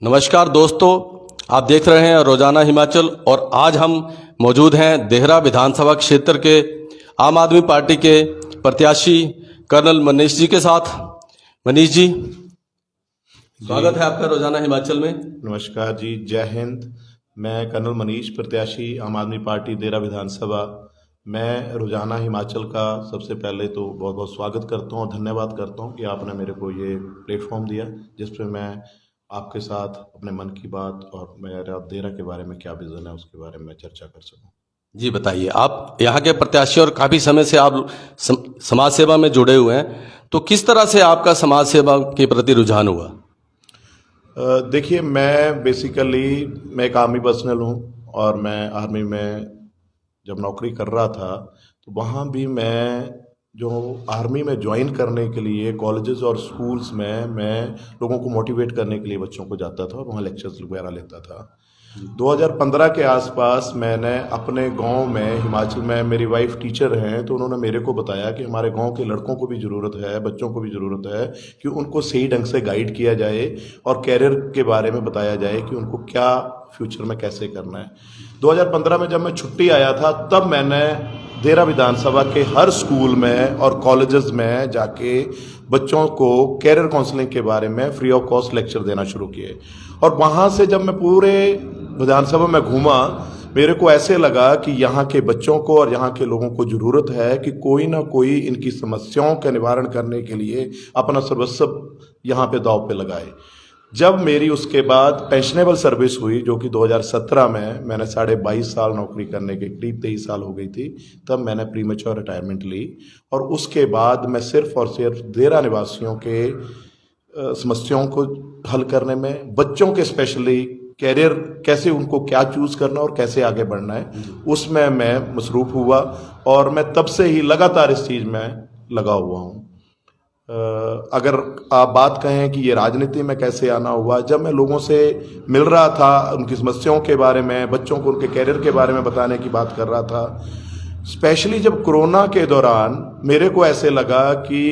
नमस्कार दोस्तों, आप देख रहे हैं रोजाना हिमाचल और आज हम मौजूद हैं देहरा विधानसभा क्षेत्र के आम आदमी पार्टी के प्रत्याशी कर्नल मनीष जी के साथ। मनीष जी, स्वागत है आपका रोजाना हिमाचल में। नमस्कार जी, जय हिंद। मैं कर्नल मनीष, प्रत्याशी आम आदमी पार्टी देहरा विधानसभा। मैं रोजाना हिमाचल का सबसे पहले तो बहुत बहुत स्वागत करता हूँ और धन्यवाद करता हूँ कि आपने मेरे को ये प्लेटफॉर्म दिया जिस पर मैं आपके साथ अपने मन की बात और मेरा देहरा के बारे में क्या विजन है उसके बारे में चर्चा कर सकूं। जी बताइए, आप यहाँ के प्रत्याशी और काफ़ी समय से आप समाज सेवा में जुड़े हुए हैं, तो किस तरह से आपका समाज सेवा के प्रति रुझान हुआ? देखिए, मैं एक आर्मी पर्सनल हूँ और मैं आर्मी में जब नौकरी कर रहा था तो वहाँ भी मैं जो आर्मी में ज्वाइन करने के लिए कॉलेजेस और स्कूल्स में मैं लोगों को मोटिवेट करने के लिए बच्चों को जाता था और वहाँ लेक्चर्स वगैरह लेता था। 2015 के आसपास मैंने अपने गांव में, हिमाचल में, मेरी वाइफ टीचर हैं तो उन्होंने मेरे को बताया कि हमारे गांव के लड़कों को भी ज़रूरत है, बच्चों को भी ज़रूरत है कि उनको सही ढंग से गाइड किया जाए और कैरियर के बारे में बताया जाए कि उनको क्या फ्यूचर में कैसे करना है। 2015 में जब मैं छुट्टी आया था तब मैंने देहरा विधानसभा के हर स्कूल में और कॉलेजेस में जाके बच्चों को कैरियर काउंसलिंग के बारे में फ्री ऑफ कॉस्ट लेक्चर देना शुरू किए। और वहाँ से जब मैं पूरे विधानसभा में घूमा, मेरे को ऐसे लगा कि यहाँ के बच्चों को और यहाँ के लोगों को ज़रूरत है कि कोई ना कोई इनकी समस्याओं का निवारण करने के लिए अपना सर्वस्व यहाँ पे दांव पे लगाए। जब मेरी उसके बाद पेंशनेबल सर्विस हुई, जो कि 2017 में मैंने 22.5 साल नौकरी करने के करीब 23 साल हो गई थी, तब मैंने प्रीमेच्योर रिटायरमेंट ली। और उसके बाद मैं सिर्फ और सिर्फ देहरा निवासियों के समस्याओं को हल करने में, बच्चों के स्पेशली कैरियर कैसे उनको क्या चूज करना और कैसे आगे बढ़ना है, उसमें मैं मसरूफ़ हुआ और मैं तब से ही लगातार इस चीज़ में लगा हुआ हूँ। अगर आप बात कहें कि ये राजनीति में कैसे आना हुआ, जब मैं लोगों से मिल रहा था, उनकी समस्याओं के बारे में, बच्चों को उनके कैरियर के बारे में बताने की बात कर रहा था, स्पेशली जब कोरोना के दौरान मेरे को ऐसे लगा कि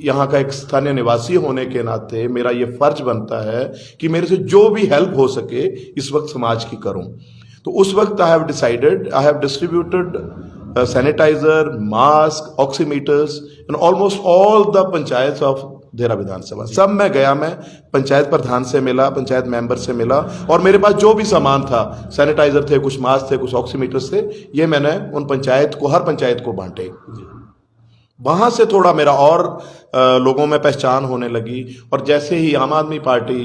यहाँ का एक स्थानीय निवासी होने के नाते मेरा ये फर्ज बनता है कि मेरे से जो भी हेल्प हो सके इस वक्त समाज की करूँ। तो उस वक्त I have distributed sanitiser, mask, oximeters in almost all the panchayat of Dehra Vidhan Sabha. सब में गया, मैं पंचायत प्रधान से मिला, पंचायत मेंबर से मिला और मेरे पास जो भी सामान था, सैनिटाइजर थे, कुछ मास्क थे, कुछ ऑक्सीमीटर्स थे, ये मैंने उन पंचायत को, हर पंचायत को बांटे। वहां से थोड़ा मेरा और लोगों में पहचान होने लगी। और जैसे ही आम आदमी पार्टी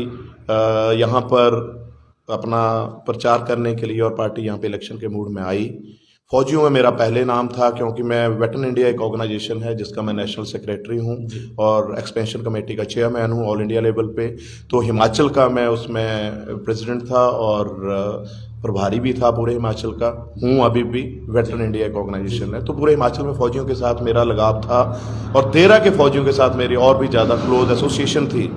यहाँ पर अपना प्रचार करने के लिए और पार्टी यहाँ पे इलेक्शन के मूड में आई, फौजियों में मेरा पहले नाम था क्योंकि मैं वेटरन इंडिया एक ऑर्गेनाइजेशन है जिसका मैं नेशनल सेक्रेटरी हूँ और एक्सपेंशन कमेटी का चेयरमैन हूँ ऑल इंडिया लेवल पे। तो हिमाचल का मैं उसमें प्रेसिडेंट था और प्रभारी भी था पूरे हिमाचल का, हूँ अभी भी। वेटरन इंडिया एक ऑर्गेनाइजेशन है, तो पूरे हिमाचल में फौजियों के साथ मेरा लगाव था और देहरा के फौजियों के साथ मेरी और भी ज़्यादा क्लोज एसोसिएशन थी।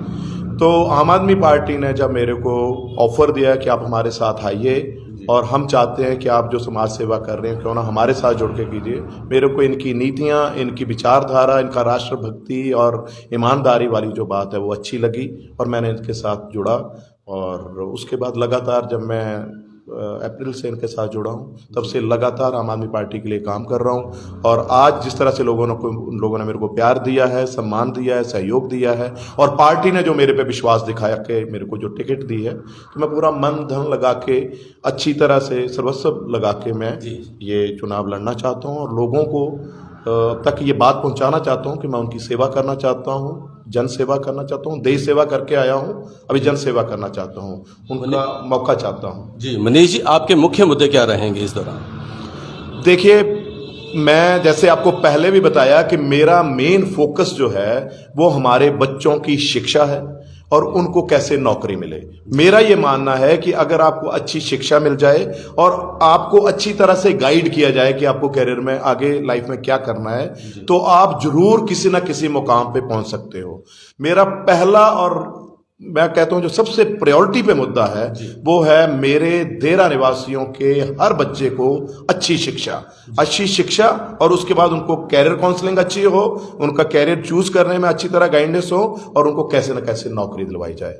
तो आम आदमी पार्टी ने जब मेरे को ऑफर दिया कि आप हमारे साथ आइए और हम चाहते हैं कि आप जो समाज सेवा कर रहे हैं क्यों ना हमारे साथ जुड़ के कीजिए, मेरे को इनकी नीतियां, इनकी विचारधारा, इनका राष्ट्रभक्ति और ईमानदारी वाली जो बात है वो अच्छी लगी और मैंने इनके साथ जुड़ा। और उसके बाद लगातार जब मैं अप्रैल से इनके साथ जुड़ा हूँ तब से लगातार आम आदमी पार्टी के लिए काम कर रहा हूँ। और आज जिस तरह से उन लोगों ने मेरे को प्यार दिया है, सम्मान दिया है, सहयोग दिया है और पार्टी ने जो मेरे पे विश्वास दिखाया कि मेरे को जो टिकट दी है, तो मैं पूरा मन धन लगा के, अच्छी तरह से सर्वस्व लगा के मैं ये चुनाव लड़ना चाहता हूँ और लोगों को तक ये बात पहुंचाना चाहता हूं कि मैं उनकी सेवा करना चाहता हूं, जन सेवा करना चाहता हूं। देश सेवा करके आया हूं, अभी जन सेवा करना चाहता हूं, उनका मौका चाहता हूं। जी मनीष जी, आपके मुख्य मुद्दे क्या रहेंगे इस दौरान? देखिए, मैं जैसे आपको पहले भी बताया कि मेरा मेन फोकस जो है वो हमारे बच्चों की शिक्षा है और उनको कैसे नौकरी मिले। मेरा ये मानना है कि अगर आपको अच्छी शिक्षा मिल जाए और आपको अच्छी तरह से गाइड किया जाए कि आपको करियर में आगे लाइफ में क्या करना है, तो आप जरूर किसी ना किसी मुकाम पे पहुंच सकते हो। मेरा पहला और मैं कहता हूं जो सबसे प्रायोरिटी पे मुद्दा है वो है मेरे देहरा निवासियों के हर बच्चे को अच्छी शिक्षा और उसके बाद उनको कैरियर काउंसलिंग अच्छी हो, उनका कैरियर चूज करने में अच्छी तरह गाइडेंस हो और उनको कैसे न कैसे नौकरी दिलवाई जाए।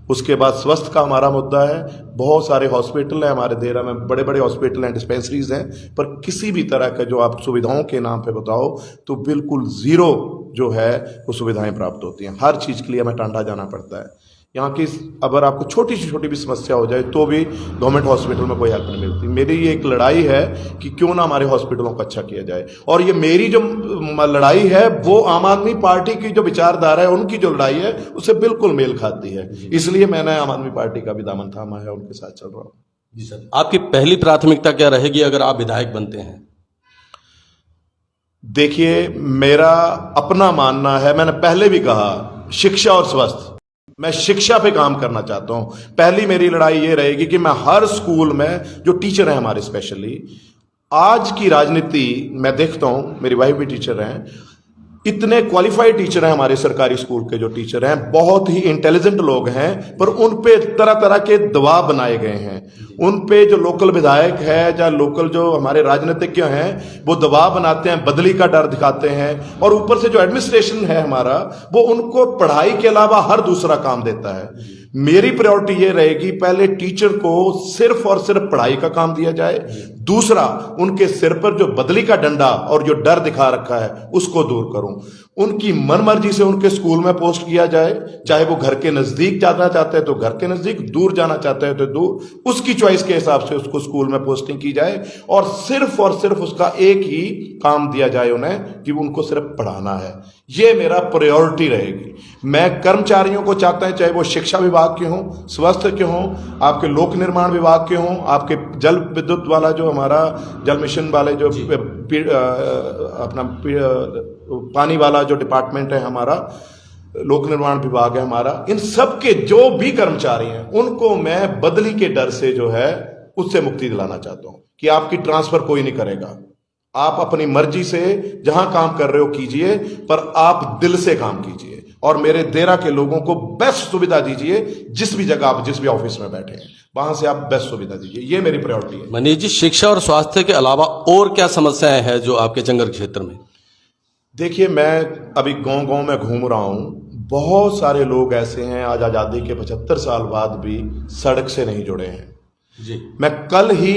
उसके बाद स्वास्थ्य का हमारा मुद्दा है। बहुत सारे हॉस्पिटल हैं हमारे देहरा में, बड़े बड़े हॉस्पिटल हैं, डिस्पेंसरीज हैं, पर किसी भी तरह का जो आप सुविधाओं के नाम पे बताओ तो बिल्कुल ज़ीरो जो है वो सुविधाएं प्राप्त होती हैं। हर चीज़ के लिए हमें टांडा जाना पड़ता है। यहाँ की अगर आपको छोटी से छोटी भी समस्या हो जाए तो भी गवर्नमेंट हॉस्पिटल में कोई हेल्प नहीं मिलती। मेरी ये एक लड़ाई है कि क्यों ना हमारे हॉस्पिटलों को अच्छा किया जाए, और ये मेरी जो लड़ाई है वो आम आदमी पार्टी की जो विचारधारा है, उनकी जो लड़ाई है उससे बिल्कुल मेल खाती है। इसलिए मैंने आम आदमी पार्टी का भी दामन थामा है, उनके साथ चल रहा हूँ। जी सर, आपकी पहली प्राथमिकता क्या रहेगी अगर आप विधायक बनते हैं? देखिए, मेरा अपना मानना है, मैंने पहले भी कहा, शिक्षा और स्वास्थ्य। मैं शिक्षा पे काम करना चाहता हूं। पहली मेरी लड़ाई ये रहेगी कि मैं हर स्कूल में जो टीचर हैं हमारे, स्पेशली आज की राजनीति मैं देखता हूं, मेरी वाइफ भी टीचर हैं, इतने क्वालिफाइड टीचर हैं हमारे सरकारी स्कूल के जो टीचर हैं, बहुत ही इंटेलिजेंट लोग हैं, पर उन पे तरह तरह के दबाव बनाए गए हैं। उन पे जो लोकल विधायक है या लोकल जो हमारे राजनीतिज्ञ हैं वो दबाव बनाते हैं, बदली का डर दिखाते हैं, और ऊपर से जो एडमिनिस्ट्रेशन है हमारा वो उनको पढ़ाई के अलावा हर दूसरा काम देता है। मेरी प्रायोरिटी ये रहेगी, पहले टीचर को सिर्फ और सिर्फ पढ़ाई का काम दिया जाए, दूसरा उनके सिर पर जो बदली का डंडा और जो डर दिखा रखा है उसको दूर करूं। उनकी मनमर्जी से उनके स्कूल में पोस्ट किया जाए, चाहे वो घर के नजदीक जाना चाहते हैं तो घर के नजदीक, दूर जाना चाहते हैं तो दूर, उसकी चॉइस के हिसाब से उसको स्कूल में पोस्टिंग की जाए, और सिर्फ उसका एक ही काम दिया जाए उन्हें कि उनको सिर्फ पढ़ाना है। ये मेरा प्रायोरिटी रहेगी। मैं कर्मचारियों को चाहता है, चाहे वो शिक्षा विभाग के हों, स्वास्थ्य के हों, आपके लोक निर्माण विभाग के हों, आपके जल विद्युत वाला जो हमारा जल मिशन वाले जो पानी वाला जो डिपार्टमेंट है हमारा, लोक निर्माण विभाग है हमारा, इन सब के जो भी कर्मचारी हैं उनको मैं बदली के डर से जो है उससे मुक्ति दिलाना चाहता हूं कि आपकी ट्रांसफर कोई नहीं करेगा। आप अपनी मर्जी से जहां काम कर रहे हो कीजिए, पर आप दिल से काम कीजिए, और मेरे देहरा के लोगों को बेस्ट सुविधा दीजिए। जिस भी जगह आप जिस भी ऑफिस में बैठे हैं वहां से आप बेस्ट सुविधा दीजिए, ये मेरी प्रायोरिटी है। मनीष जी, शिक्षा और स्वास्थ्य के अलावा और क्या समस्याएं हैं जो आपके चंगर क्षेत्र में? देखिए, मैं अभी गांव गांव में घूम रहा हूं, बहुत सारे लोग ऐसे हैं आज आज़ादी के 75 साल बाद भी सड़क से नहीं जुड़े हैं जी। मैं कल ही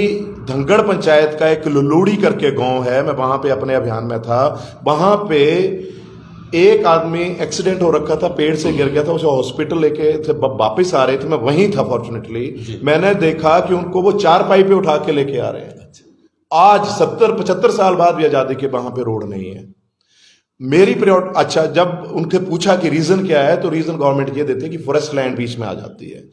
धनगढ़ पंचायत का एक लुलूड़ी करके गांव है, मैं वहां पे अपने अभियान में था, वहां पे एक आदमी एक्सीडेंट हो रखा था, पेड़ से गिर गया था, उसे हॉस्पिटल लेके वापस आ रहे थे, मैं वहीं था फॉर्चुनेटली। मैंने देखा कि उनको वो 4 पाई पे उठा के लेके आ रहे हैं। आज 70-75 साल बाद भी आज़ादी के वहां पे रोड नहीं है। मेरी प्रायोरिटी, अच्छा, जब उनके पूछा कि रीजन क्या है, तो रीजन गवर्नमेंट ये देती है कि फॉरेस्ट लैंड बीच में आ जाती है।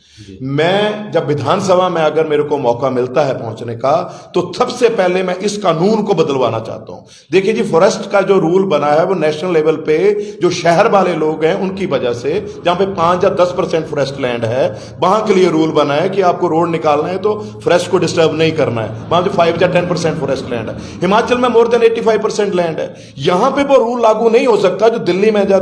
मैं जब विधानसभा में अगर मेरे को मौका मिलता है पहुंचने का, तो सबसे पहले मैं इस कानून को बदलवाना चाहता हूं। देखिए जी, फॉरेस्ट का जो रूल बना है वो नेशनल लेवल पे जो शहर वाले लोग हैं उनकी वजह से, जहां पे 5 या 10% फॉरेस्ट लैंड है, वहां के लिए रूल बना है कि आपको रोड निकालना है तो फॉरेस्ट को डिस्टर्ब नहीं करना है। वहां जो 5 या 10% फॉरेस्ट लैंड है, हिमाचल में मोर देन 85% लैंड है। यहां पे वो रूल लागू नहीं हो सकता जो दिल्ली में या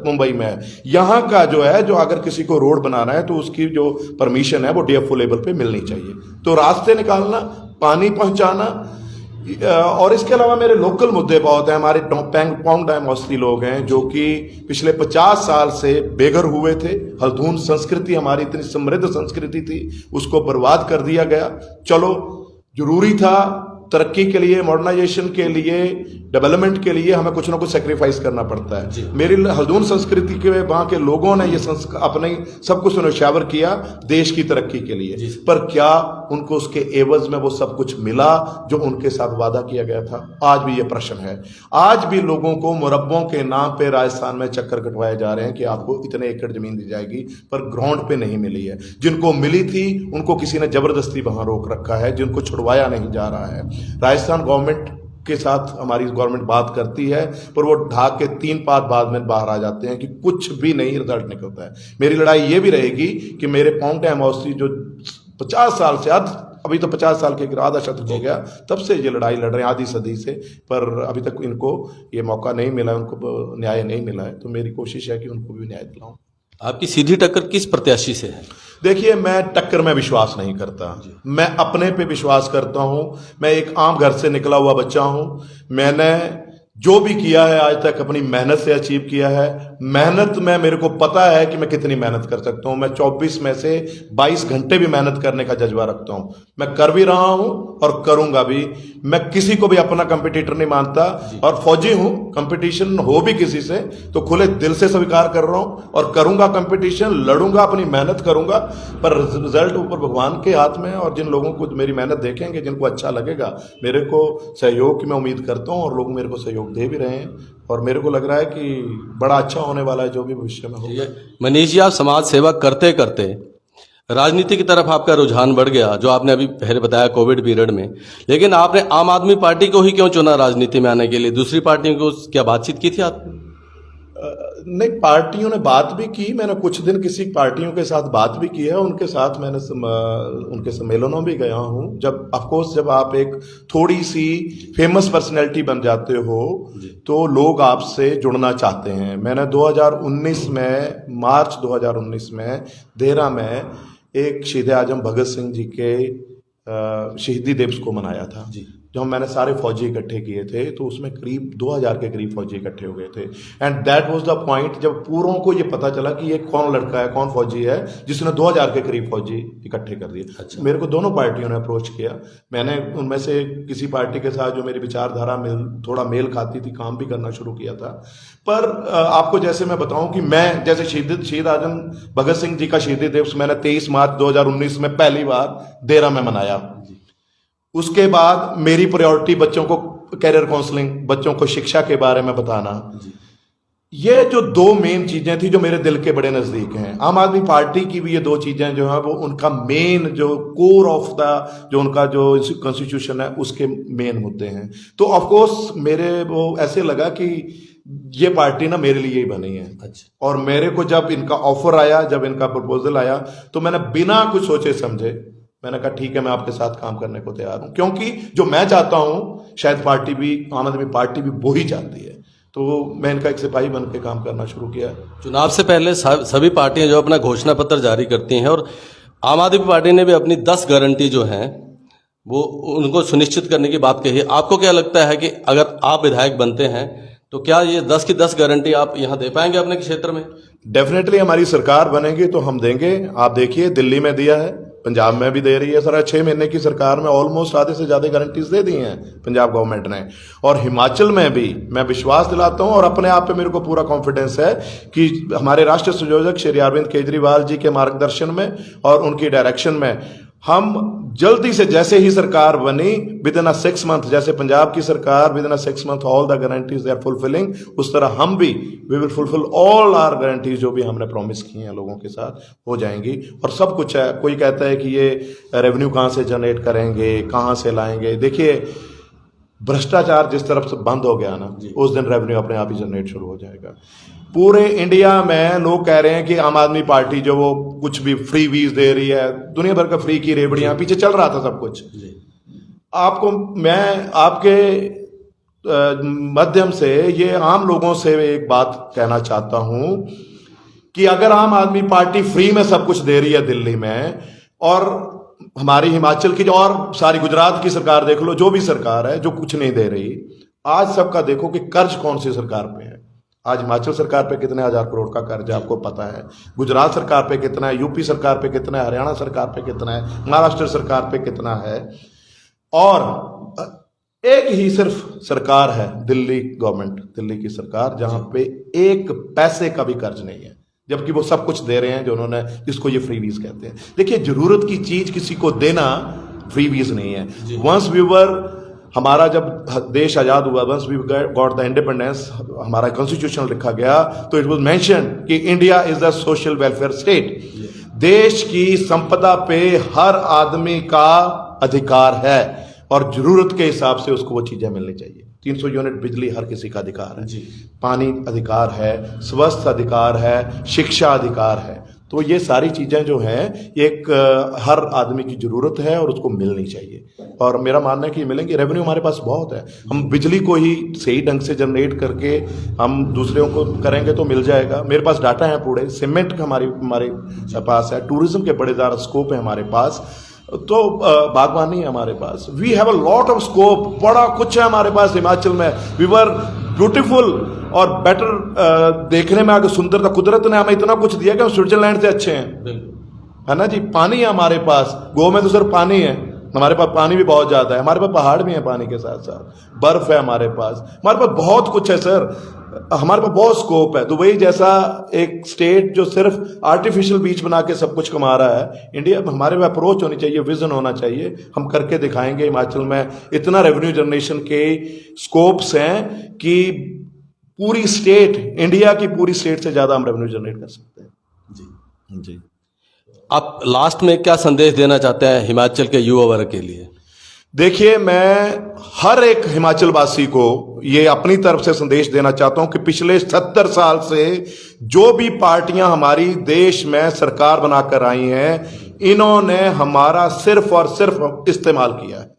मुंबई में है। यहां का जो है, जो अगर किसी को रोड बनाना है तो उसकी जो परमिशन है वो डीएफओ लेवल पे मिलनी चाहिए। तो रास्ते निकालना, पानी पहुंचाना, और इसके अलावा मेरे लोकल मुद्दे बहुत हैं। हमारे पौंग डैम औस्ती लोग हैं जो कि पिछले 50 साल से बेघर हुए थे। हल्द्वानी संस्कृति हमारी इतनी समृद्ध संस्कृति थी, उसको बर्बाद कर दिया गया। चलो, जरूरी था तरक्की के लिए, मॉडर्नाइजेशन के लिए, डेवलपमेंट के लिए हमें कुछ ना कुछ सेक्रीफाइस करना पड़ता है। मेरी हल्द्वानी संस्कृति के वहां के लोगों ने ये अपने सब कुछ न्यौछावर किया देश की तरक्की के लिए, पर क्या उनको उसके एवज में वो सब कुछ मिला जो उनके साथ वादा किया गया था? आज भी ये प्रश्न है। आज भी लोगों को मुरब्बों के नाम पे राजस्थान में चक्कर कटवाए जा रहे हैं कि आपको इतने एकड़ जमीन दी जाएगी, पर ग्राउंड पे नहीं मिली है। जिनको मिली थी उनको किसी ने जबरदस्ती वहां रोक रखा है, जिनको छुड़वाया नहीं जा रहा है। राजस्थान गवर्नमेंट के साथ हमारी गवर्नमेंट बात करती है, पर वो ढाक के 3 पात बाद में बाहर आ जाते हैं कि कुछ भी नहीं रिजल्ट निकलता है। मेरी लड़ाई ये भी रहेगी कि मेरे पौंग डैम औस्ती जो 50 साल से, अभी तो 50 साल के आधा शतक हो गया तब से ये लड़ाई लड़ रहे हैं, आधी सदी से, पर अभी तक इनको ये मौका नहीं मिला, उनको न्याय नहीं मिला है। तो मेरी कोशिश है कि उनको भी न्याय दिलाऊं। आपकी सीधी टक्कर किस प्रत्याशी से है? देखिए, मैं टक्कर में विश्वास नहीं करता, मैं अपने पे विश्वास करता हूं। मैं एक आम घर से निकला हुआ बच्चा हूं। मैंने जो भी किया है आज तक अपनी मेहनत से अचीव किया है। मेहनत में मेरे को पता है कि मैं कितनी मेहनत कर सकता हूं। मैं 24 में से 22 घंटे भी मेहनत करने का जज्बा रखता हूं। मैं कर भी रहा हूं और करूंगा भी। मैं किसी को भी अपना कंपटीटर नहीं मानता और फौजी हूं। कंपटीशन हो भी किसी से तो खुले दिल से स्वीकार कर रहा हूं और करूंगा कंपटीशन, लड़ूंगा, अपनी मेहनत करूंगा। पर रिजल्ट ऊपर भगवान के हाथ में है और जिन लोगों को मेरी मेहनत देखेंगे, जिनको अच्छा लगेगा, मेरे को सहयोग की मैं उम्मीद करता हूं और लोग मेरे को सहयोग दे भी रहे हैं और मेरे को लग रहा है कि बड़ा अच्छा होने वाला है जो भी भविष्य में होगा। मनीष जी, आप समाज सेवा करते करते राजनीति की तरफ आपका रुझान बढ़ गया, जो आपने अभी पहले बताया कोविड पीरियड में। लेकिन आपने आम आदमी पार्टी को ही क्यों चुना राजनीति में आने के लिए? दूसरी पार्टियों को क्या बातचीत की थी आपने? नहीं, पार्टियों ने बात भी की। मैंने कुछ दिन किसी पार्टियों के साथ बात भी की है। उनके साथ मैंने उनके सम्मेलनों भी गया हूं। जब ऑफकोर्स जब आप एक थोड़ी सी फेमस पर्सनैलिटी बन जाते हो तो लोग आपसे जुड़ना चाहते हैं। मैंने 2019 में, मार्च 2019 में देहरा में एक शहीद आजम भगत सिंह जी के शहीदी दिवस को मनाया था। जब मैंने सारे फौजी इकट्ठे किए थे तो उसमें करीब 2000 के करीब फौजी इकट्ठे हो गए थे। And that was the point जब पूरों को ये पता चला कि ये कौन लड़का है, कौन फौजी है जिसने 2000 के करीब फौजी इकट्ठे कर दिए। अच्छा। मेरे को दोनों पार्टियों ने अप्रोच किया। मैंने उनमें से किसी पार्टी के साथ जो मेरी विचारधारा थोड़ा मेल खाती थी, काम भी करना शुरू किया था। पर आपको जैसे मैं बताऊं कि मैं जैसे शहीद आजम भगत सिंह जी का शहीदी दिवस मैंने 23 मार्च 2019 में पहली बार देहरा में मनाया। उसके बाद मेरी प्रायोरिटी बच्चों को कैरियर काउंसलिंग, बच्चों को शिक्षा के बारे में बताना, ये जो दो मेन चीजें थी जो मेरे दिल के बड़े नजदीक हैं। आम आदमी पार्टी की भी ये दो चीजें जो है वो उनका मेन जो कोर ऑफ द जो उनका जो कॉन्स्टिट्यूशन है उसके मेन मुद्दे हैं। तो ऑफ कोर्स मेरे वो ऐसे लगा कि ये पार्टी ना मेरे लिए ही बनी है। अच्छा। और मेरे को जब इनका ऑफर आया, जब इनका प्रपोजल आया तो मैंने बिना कुछ सोचे समझे मैंने कहा ठीक है, मैं आपके साथ काम करने को तैयार हूं। क्योंकि जो मैं चाहता हूं शायद पार्टी भी, आम आदमी पार्टी भी वो ही चाहती है। तो मैं इनका एक सिपाही बन के काम करना शुरू किया। चुनाव से पहले सभी पार्टियां जो अपना घोषणा पत्र जारी करती हैं और आम आदमी पार्टी ने भी अपनी 10 गारंटी जो हैं वो उनको सुनिश्चित करने की बात कही है। आपको क्या लगता है कि अगर आप विधायक बनते हैं तो क्या ये 10 की 10 गारंटी आप यहाँ दे पाएंगे अपने क्षेत्र में? डेफिनेटली हमारी सरकार बनेगी तो हम देंगे। आप देखिए दिल्ली में दिया है, पंजाब में भी दे रही है। सारा 6 महीने की सरकार में ऑलमोस्ट आधे से ज्यादा गारंटीज दे दी हैं पंजाब गवर्नमेंट ने। और हिमाचल में भी मैं विश्वास दिलाता हूं और अपने आप पे मेरे को पूरा कॉन्फिडेंस है कि हमारे राष्ट्रीय संयोजक श्री अरविंद केजरीवाल जी के मार्गदर्शन में और उनकी डायरेक्शन में हम जल्दी से, जैसे ही सरकार बनी विद इन 6 मंथ, जैसे पंजाब की सरकार with in 6 month all the guarantees they are fulfilling, उस तरह हम भी we will fulfil all our guarantees जो भी हमने प्रॉमिस की हैं लोगों के साथ हो जाएंगी। और सब कुछ है। कोई कहता है कि ये रेवेन्यू कहां से जनरेट करेंगे, कहां से लाएंगे। देखिए भ्रष्टाचार जिस तरफ से बंद हो गया ना, उस दिन रेवेन्यू अपने आप ही जनरेट शुरू हो जाएगा। पूरे इंडिया में लोग कह रहे हैं कि आम आदमी पार्टी जो वो कुछ भी फ्री वीज दे रही है, दुनिया भर का फ्री की रेवड़ियां, पीछे चल रहा था सब कुछ। आपको मैं आपके माध्यम से ये आम लोगों से एक बात कहना चाहता हूं कि अगर आम आदमी पार्टी फ्री में सब कुछ दे रही है दिल्ली में, और हमारी हिमाचल की और सारी गुजरात की सरकार देख लो, जो भी सरकार है जो कुछ नहीं दे रही, आज सबका देखो कि कर्ज कौन सी सरकार पे है। आज हिमाचल सरकार पे कितने 1000 करोड़ का कर्ज है आपको पता है, गुजरात सरकार पे कितना है, यूपी सरकार पे कितना है, हरियाणा सरकार पे कितना है, महाराष्ट्र सरकार पे कितना है। और एक ही सिर्फ सरकार है दिल्ली गवर्नमेंट, दिल्ली की सरकार, जहां पे एक पैसे का भी कर्ज नहीं है, जबकि वो सब कुछ दे रहे हैं जो उन्होंने, जिसको ये फ्रीवीज कहते हैं। देखिए जरूरत की चीज किसी को देना फ्रीवीज नहीं है। वंस वी वर, हमारा जब देश आजाद हुआ, once we got the independence, हमारा कॉन्स्टिट्यूशन लिखा गया तो इट वाज मेंशन कि India is the social welfare state. देश की संपदा पे हर आदमी का अधिकार है और जरूरत के हिसाब से उसको वो चीजें मिलनी चाहिए। 300 यूनिट बिजली हर किसी का अधिकार है, पानी अधिकार है, स्वास्थ्य अधिकार है, शिक्षा अधिकार है। तो ये सारी चीजें जो हैं एक हर आदमी की जरूरत है और उसको मिलनी चाहिए। और मेरा मानना है कि मिलेंगे। रेवेन्यू हमारे पास बहुत है, हम बिजली को ही सही ढंग से जनरेट करके हम दूसरों को करेंगे तो मिल जाएगा। मेरे पास डाटा है पूरे, सीमेंट हमारे पास है, टूरिज्म के बड़े ज़्यादा स्कोप है हमारे पास, तो बागवानी है हमारे पास। We have a lot of scope, बड़ा कुछ है हमारे पास हिमाचल में। वी वर ब्यूटीफुल और बेटर, देखने में आगे सुंदरता, कुदरत ने हमें इतना कुछ दिया कि हम स्विट्जरलैंड से अच्छे हैं, है ना जी। पानी है हमारे पास, गोवा में तो सिर्फ पानी है, हमारे पास पानी भी बहुत ज्यादा है, हमारे पास पहाड़ भी है, पानी के साथ साथ बर्फ है हमारे पास बहुत कुछ है सर, हमारे पास बहुत स्कोप है। दुबई जैसा एक स्टेट जो सिर्फ आर्टिफिशियल बीच बना के सब कुछ कमा रहा है, इंडिया में हमारे में अप्रोच होनी चाहिए, विजन होना चाहिए, हम करके दिखाएंगे। हिमाचल में इतना रेवेन्यू जनरेशन के स्कोप्स हैं कि पूरी स्टेट, इंडिया की पूरी स्टेट से ज्यादा हम रेवेन्यू जनरेट कर सकते हैं। जी जी। आप लास्ट में क्या संदेश देना चाहते हैं हिमाचल के युवा वर्ग के लिए? देखिए, मैं हर एक हिमाचल वासी को ये अपनी तरफ से संदेश देना चाहता हूं कि पिछले 70 साल से जो भी पार्टियां हमारी देश में सरकार बनाकर आई हैं, इन्होंने हमारा सिर्फ और सिर्फ इस्तेमाल किया है।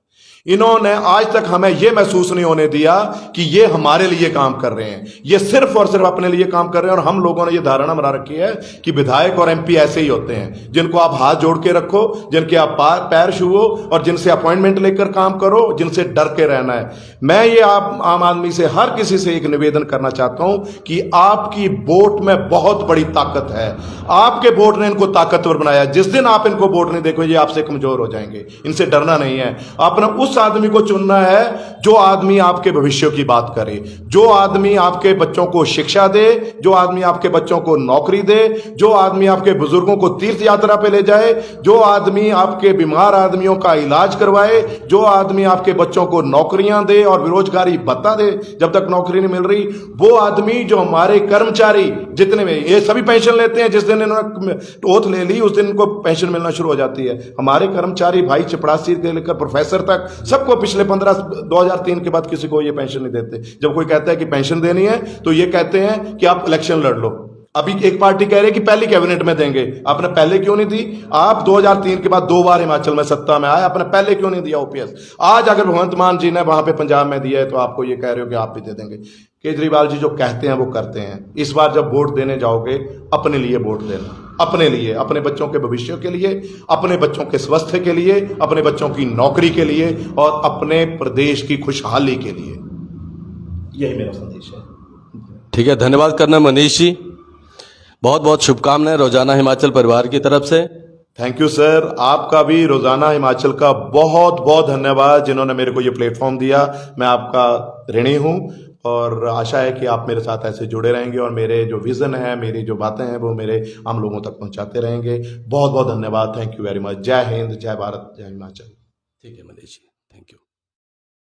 इन्होंने आज तक हमें यह महसूस नहीं होने दिया कि ये हमारे लिए काम कर रहे हैं, ये सिर्फ और सिर्फ अपने लिए काम कर रहे हैं। और हम लोगों ने ये धारणा बना रखी है कि विधायक और एमपी ऐसे ही होते हैं, जिनको आप हाथ जोड़ के रखो, जिनके आप पैर छुओ और जिनसे अपॉइंटमेंट लेकर काम करो, जिनसे डर के रहना है। मैं ये आम आदमी से, हर किसी से एक निवेदन करना चाहता हूं कि आपकी वोट में बहुत बड़ी ताकत है, आपके वोट ने इनको ताकतवर बनाया। जिस दिन आप इनको वोट नहीं देखो, ये आपसे कमजोर हो जाएंगे। इनसे डरना नहीं है, आपने उस आदमी को चुनना है जो आदमी आपके भविष्य की बात करे, जो आदमी आपके बच्चों को शिक्षा दे, जो आदमी आपके बच्चों को नौकरी दे, जो आदमी आपके बुजुर्गों को तीर्थ यात्रा पे ले जाए, जो आदमी आपके बीमार आदमियों का इलाज करवाए, जो आदमी आपके बच्चों को नौकरियां दे और बेरोजगारी भत्ता दे जब तक नौकरी नहीं मिल रही, वो आदमी, जो हमारे कर्मचारी जितने में, ये सभी पेंशन लेते हैं, जिस दिन इन्होंने ओथ ले ली उस दिन इनको पेंशन मिलना शुरू हो जाती है। हमारे कर्मचारी भाई चपड़ासी से लेकर प्रोफेसर तक सबको पिछले 2003 के बाद किसी को ये पेंशन नहीं देते। जब कोई कहता है कि पेंशन देनी है तो ये कहते हैं कि आप इलेक्शन लड़ लो। अभी एक पार्टी कह रही है कि पहली कैबिनेट में देंगे, आपने पहले क्यों नहीं दी? आप 2003 के बाद 2 बार हिमाचल में सत्ता में आए, आपने पहले क्यों नहीं दिया ओपीएस? आज अगर भगवंत मान जी ने वहां पे पंजाब में दिया है तो आपको ये कह रहे हो कि आप भी दे देंगे। केजरीवाल जी जो कहते हैं वो करते हैं। इस बार जब वोट देने जाओगे, अपने लिए वोट देना, अपने लिए, अपने बच्चों के भविष्य के लिए, अपने बच्चों के स्वास्थ्य के लिए, अपने बच्चों की नौकरी के लिए और अपने प्रदेश की खुशहाली के लिए। यही मेरा संदेश है। ठीक है, धन्यवाद करना मनीष जी, बहुत बहुत शुभकामनाएं रोजाना हिमाचल परिवार की तरफ से। थैंक यू सर, आपका भी रोजाना हिमाचल का बहुत बहुत धन्यवाद, जिन्होंने मेरे को ये प्लेटफॉर्म दिया। मैं आपका ऋणी हूं और आशा है कि आप मेरे साथ ऐसे जुड़े रहेंगे और मेरे जो विजन है, मेरी जो बातें हैं, वो मेरे आम लोगों तक पहुंचाते रहेंगे। बहुत बहुत धन्यवाद, थैंक यू वेरी मच। जय हिंद, जय भारत, जय हिमाचल। ठीक है मनीष जी, थैंक यू।